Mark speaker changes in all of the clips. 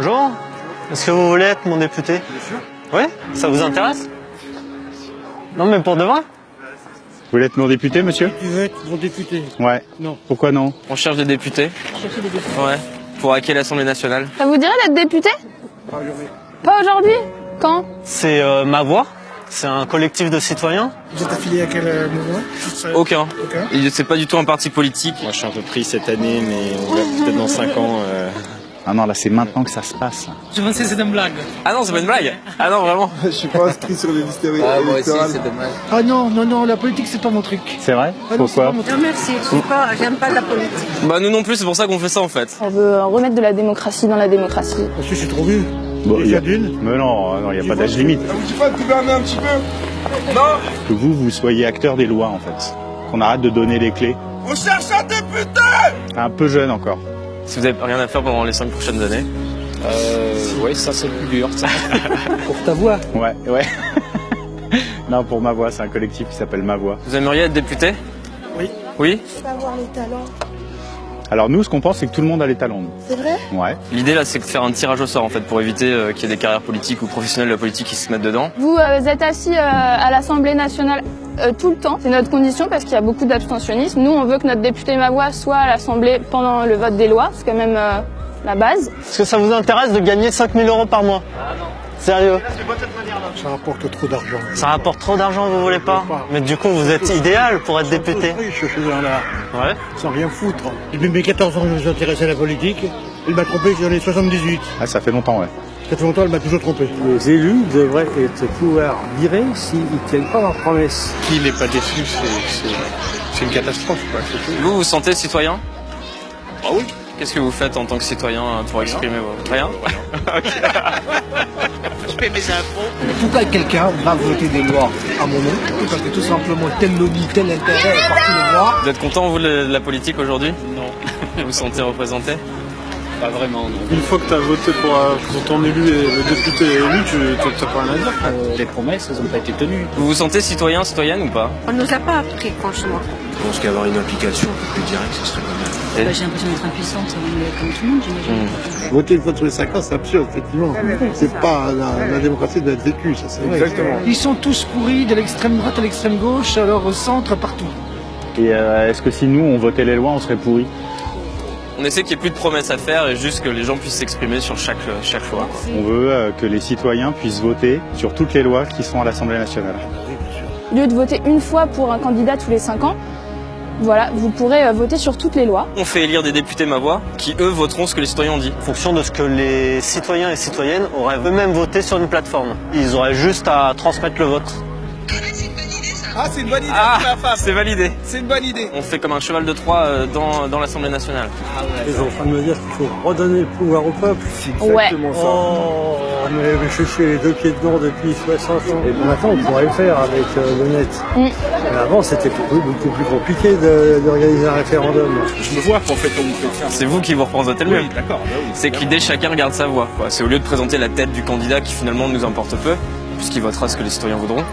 Speaker 1: Bonjour. Est-ce que vous voulez être mon député? Bien sûr. Oui? Ça vous intéresse? Non, mais pour de vrai?
Speaker 2: Vous voulez être mon député, monsieur?
Speaker 3: Tu veux être mon député?
Speaker 2: Ouais.
Speaker 3: Non.
Speaker 2: Pourquoi non?
Speaker 4: On cherche des députés.
Speaker 5: Chercher des députés.
Speaker 4: Ouais. Pour hacker l'Assemblée nationale.
Speaker 5: Ça vous dirait d'être député?
Speaker 3: Pas aujourd'hui.
Speaker 5: Pas aujourd'hui? Quand?
Speaker 1: C'est Ma Voix. C'est un collectif de citoyens.
Speaker 3: Vous êtes affilié à quel mouvement?
Speaker 4: Aucun.
Speaker 3: Aucun.
Speaker 4: C'est pas du tout un parti politique.
Speaker 6: Moi, je suis un peu pris cette année, mais on verra peut-être dans 5 ans.
Speaker 2: Ah non, là, c'est maintenant que ça se passe.
Speaker 7: Je pensais que c'était une blague.
Speaker 4: Ah non, c'est pas une blague. Ah non, vraiment.
Speaker 8: Je suis pas inscrit sur les listes électorales.
Speaker 4: dommage.
Speaker 3: Ah non, la politique c'est pas mon truc.
Speaker 2: C'est vrai?
Speaker 3: Ah non,
Speaker 2: Pourquoi?
Speaker 3: c'est pas mon truc.
Speaker 9: Non merci, j'aime pas la politique.
Speaker 4: Bah nous non plus, c'est pour ça qu'on fait ça en fait.
Speaker 5: On veut remettre de la démocratie dans la démocratie.
Speaker 3: Parce que je suis trop vieux.
Speaker 2: Bon,
Speaker 3: Déjà d'une.
Speaker 2: Mais non, il n'y a pas d'âge limite.
Speaker 8: Ça vous dit pas de gouverner un petit peu? Non.
Speaker 2: Que vous soyez acteur des lois, en fait. Qu'on arrête de donner les clés.
Speaker 8: On cherche un député!
Speaker 2: Un peu jeune encore.
Speaker 4: Si vous avez rien à faire pendant les 5 prochaines années.
Speaker 6: Ouais, ça c'est plus dur. Ça.
Speaker 3: Pour ta voix.
Speaker 2: Ouais. Non, pour Ma Voix, c'est un collectif qui s'appelle Ma Voix.
Speaker 4: Vous aimeriez être député?
Speaker 3: Oui.
Speaker 4: Oui?
Speaker 9: Avoir les talents.
Speaker 2: Alors nous, ce qu'on pense, c'est que tout le monde a les talents.
Speaker 9: C'est vrai?
Speaker 2: Ouais.
Speaker 4: L'idée là, c'est de faire un tirage au sort en fait pour éviter qu'il y ait des carrières politiques ou professionnelles de la politique qui se mettent dedans.
Speaker 5: Vous êtes assis à l'Assemblée nationale tout le temps. C'est notre condition parce qu'il y a beaucoup d'abstentionnisme. Nous, on veut que notre député Ma Voix soit à l'Assemblée pendant le vote des lois. C'est quand même la base.
Speaker 1: Est-ce que ça vous intéresse de gagner 5 000 € par mois? Sérieux?
Speaker 3: Ça rapporte trop d'argent.
Speaker 1: Ça rapporte trop d'argent, vous voulez pas? Mais du coup, vous êtes idéal pour être député.
Speaker 3: Oui, je suis dans la...
Speaker 1: Ouais.
Speaker 3: sans rien foutre. Depuis mes 14 ans, je me suis intéressé à la politique. Il m'a trompé, j'en ai 78.
Speaker 2: Ah, ça fait longtemps, ouais.
Speaker 3: Ça fait longtemps, elle m'a toujours trompé.
Speaker 10: Les élus devraient être pouvoir virer s'ils ne tiennent pas leurs promesses.
Speaker 6: Qui n'est pas déçu, c'est une catastrophe. Quoi.
Speaker 4: Vous vous sentez citoyen?
Speaker 6: Ah oui.
Speaker 4: Qu'est-ce que vous faites en tant que citoyen pour exprimer vos... Rien?
Speaker 6: Je paie mes impôts.
Speaker 10: Pourquoi quelqu'un va voter des lois à mon nom? Parce que tout simplement tel lobby, tel intérêt est parti le voir.
Speaker 4: Vous êtes content vous de la politique aujourd'hui?
Speaker 6: Non,
Speaker 4: Vous vous sentez représenté?
Speaker 6: pas vraiment. Non.
Speaker 11: Une fois que tu as voté pour ton élu et le député est élu, tu n'as pas rien à dire.
Speaker 6: Les promesses, elles n'ont pas été tenues.
Speaker 4: Vous vous sentez citoyen, citoyenne ou pas?
Speaker 9: On nous a pas appris franchement.
Speaker 6: Je pense qu'avoir une implication un peu plus directe, ce serait pas mal.
Speaker 5: J'ai l'impression d'être impuissante comme tout le monde, j'imagine.
Speaker 3: Voter une fois tous les 5 ans, c'est absurde, effectivement. C'est pas la démocratie doit être vécue, ça c'est vrai.
Speaker 6: Exactement.
Speaker 10: Ils sont tous pourris de l'extrême droite à l'extrême gauche, alors au centre, partout.
Speaker 2: Et est-ce que si nous, on votait les lois, on serait pourris?
Speaker 4: On essaie qu'il n'y ait plus de promesses à faire et juste que les gens puissent s'exprimer sur chaque choix.
Speaker 2: On veut que les citoyens puissent voter sur toutes les lois qui sont à l'Assemblée nationale.
Speaker 5: Au lieu de voter une fois pour un candidat tous les 5 ans, voilà, vous pourrez voter sur toutes les lois.
Speaker 4: On fait élire des députés Ma Voix qui, eux, voteront ce que les citoyens ont dit.
Speaker 1: En fonction de ce que les citoyens et citoyennes auraient eux-mêmes voté sur une plateforme. Ils auraient juste à transmettre le vote.
Speaker 8: Ah, c'est une bonne idée,
Speaker 4: Ah,
Speaker 8: ma femme.
Speaker 4: c'est validé.
Speaker 8: C'est une bonne idée.
Speaker 4: On fait comme un cheval de Troie dans l'Assemblée nationale.
Speaker 10: Ils sont en train de me dire qu'il faut redonner le pouvoir au peuple. C'est exactement ça. Oh, mais je suis les deux pieds dedans depuis 60 ans. Et maintenant, on pourrait le faire avec le net. Mais avant, c'était beaucoup plus compliqué d'organiser un référendum.
Speaker 6: Je me vois qu'en fait, on peut faire.
Speaker 4: C'est vous qui vous représentez le mieux.
Speaker 6: Oui, d'accord. Bah oui,
Speaker 4: C'est que l'idée, chacun regarde sa voix. C'est au lieu de présenter la tête du candidat qui finalement nous importe peu, puisqu'il votera ce que les citoyens voudront,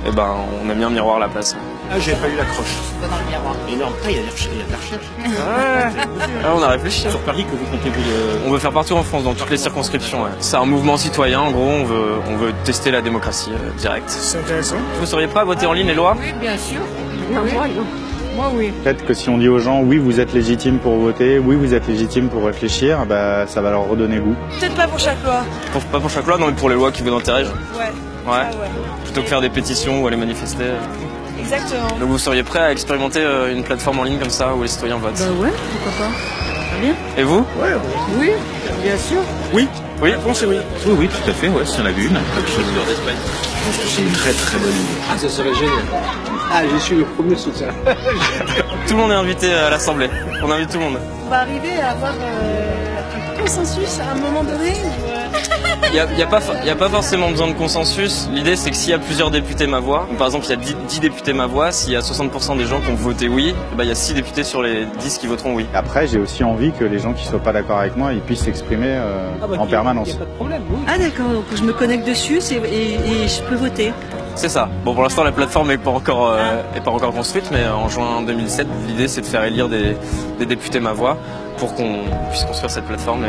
Speaker 4: eh ben, on a mis un miroir à la place.
Speaker 6: Ah, j'ai pas eu l'accroche.
Speaker 5: Pas dans le miroir.
Speaker 6: Énorme. Ah, il y a de la recherche.
Speaker 4: Ah, on a réfléchi.
Speaker 6: Sur Paris, que vous comptez vous
Speaker 4: On veut faire partout en France, dans toutes les circonscriptions. Ouais. C'est un mouvement citoyen, en gros, on veut tester la démocratie directe.
Speaker 3: C'est intéressant.
Speaker 4: Vous ne seriez pas à voter en ligne les lois?
Speaker 9: Oui, bien sûr. Non, moi non. Moi oui.
Speaker 2: Peut-être que si on dit aux gens, oui, vous êtes légitime pour voter, oui, vous êtes légitime pour réfléchir, bah, ça va leur redonner goût.
Speaker 9: Peut-être pas pour chaque loi.
Speaker 4: Pas pour chaque loi, non, mais pour les lois qui vous intéressent.
Speaker 9: Ouais.
Speaker 4: Ouais.
Speaker 9: Ah ouais.
Speaker 4: Plutôt que faire des pétitions ou aller manifester.
Speaker 9: Exactement.
Speaker 4: Donc vous seriez prêt à expérimenter une plateforme en ligne comme ça où les citoyens votent?
Speaker 9: Ouais, pourquoi pas. Très bien.
Speaker 4: Et vous?
Speaker 9: Oui, bien sûr.
Speaker 6: Oui.
Speaker 4: Oui.
Speaker 6: La réponse est oui. Oui, oui, tout à fait. Ouais, si on a vu une. Chasseur d'Espagne. Je pense que c'est une très très bonne idée.
Speaker 10: Ah, ça serait génial. Ah, je suis le premier soutien.
Speaker 4: Tout le monde est invité à l'Assemblée. On invite tout le monde.
Speaker 9: On va arriver à avoir un consensus à un moment donné.
Speaker 4: Il n'y a pas forcément besoin de consensus. L'idée, c'est que s'il y a plusieurs députés Ma Voix, par exemple, il y a 10 députés Ma Voix, s'il y a 60% des gens qui ont voté oui, eh ben, il y a 6 députés sur les 10 qui voteront oui.
Speaker 2: Après, j'ai aussi envie que les gens qui ne soient pas d'accord avec moi, ils puissent s'exprimer en permanence.
Speaker 10: Il n'y a pas de problème, oui.
Speaker 9: Ah d'accord, donc je me connecte dessus et je peux voter.
Speaker 4: C'est ça. Bon, pour l'instant, la plateforme n'est pas encore construite, mais en juin 2007, l'idée, c'est de faire élire des députés Ma Voix pour qu'on puisse construire cette plateforme.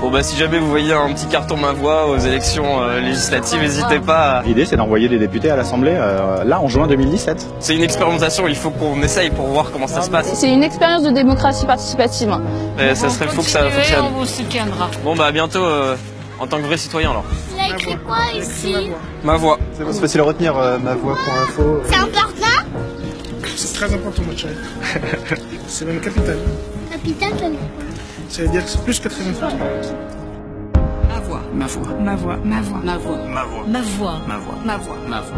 Speaker 4: Bon bah si jamais vous voyez un petit carton Ma Voix aux élections législatives, n'hésitez pas.
Speaker 2: L'idée, c'est d'envoyer des députés à l'Assemblée, là, en juin 2017.
Speaker 4: C'est une expérimentation, il faut qu'on essaye pour voir comment ça se passe.
Speaker 5: C'est une expérience de démocratie participative.
Speaker 4: Ça serait fou que ça fonctionne.
Speaker 9: On vous soutiendra.
Speaker 4: Bon bah à bientôt en tant que vrai citoyen alors.
Speaker 7: Il a écrit quoi ici?
Speaker 4: Ma Voix.
Speaker 1: C'est facile à retenir, mavoix.info.
Speaker 7: C'est important?
Speaker 11: C'est très important, ma chérie. C'est même capital.
Speaker 7: Capital, ça veut dire
Speaker 11: Ça veut dire que c'est plus que très important.
Speaker 9: Ma voix. Ma voix. Ma voix. Ma voix. Ma voix. Ma voix. Ma voix. Ma voix. Ma voix.